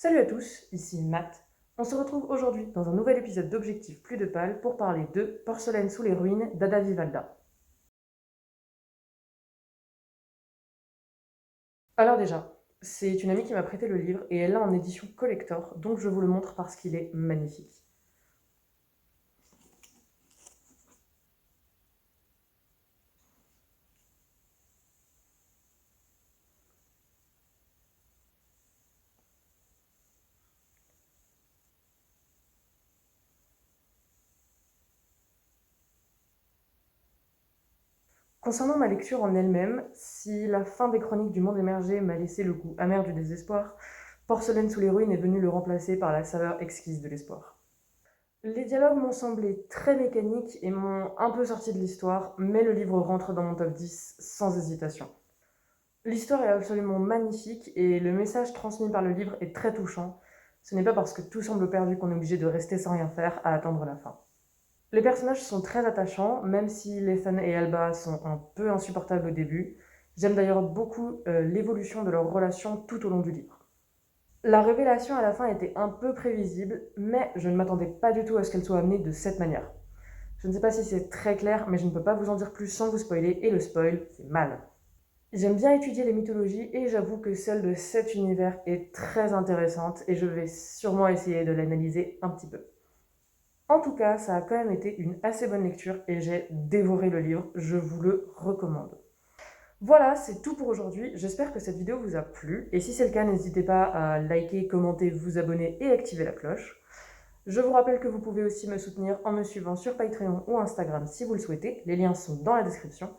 Salut à tous, ici Matt. On se retrouve aujourd'hui dans un nouvel épisode d'Objectif Plus de Pâle pour parler de Porcelaine sous les ruines d'Ada Vivalda. Alors déjà, c'est une amie qui m'a prêté le livre et elle l'a en édition collector, donc je vous le montre parce qu'il est magnifique. Concernant ma lecture en elle-même, si la fin des Chroniques du monde émergé m'a laissé le goût amer du désespoir, Porcelaine sous les ruines est venu le remplacer par la saveur exquise de l'espoir. Les dialogues m'ont semblé très mécaniques et m'ont un peu sorti de l'histoire, mais le livre rentre dans mon top 10 sans hésitation. L'histoire est absolument magnifique et le message transmis par le livre est très touchant. Ce n'est pas parce que tout semble perdu qu'on est obligé de rester sans rien faire à attendre la fin. Les personnages sont très attachants, même si Lethan et Alba sont un peu insupportables au début. J'aime d'ailleurs beaucoup l'évolution de leur relation tout au long du livre. La révélation à la fin était un peu prévisible, mais je ne m'attendais pas du tout à ce qu'elle soit amenée de cette manière. Je ne sais pas si c'est très clair, mais je ne peux pas vous en dire plus sans vous spoiler, et le spoil, c'est mal. J'aime bien étudier les mythologies et j'avoue que celle de cet univers est très intéressante et je vais sûrement essayer de l'analyser un petit peu. En tout cas, ça a quand même été une assez bonne lecture et j'ai dévoré le livre, je vous le recommande. Voilà, c'est tout pour aujourd'hui, j'espère que cette vidéo vous a plu et si c'est le cas, n'hésitez pas à liker, commenter, vous abonner et activer la cloche. Je vous rappelle que vous pouvez aussi me soutenir en me suivant sur Patreon ou Instagram si vous le souhaitez, les liens sont dans la description.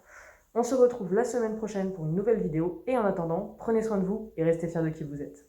On se retrouve la semaine prochaine pour une nouvelle vidéo et en attendant, prenez soin de vous et restez fiers de qui vous êtes.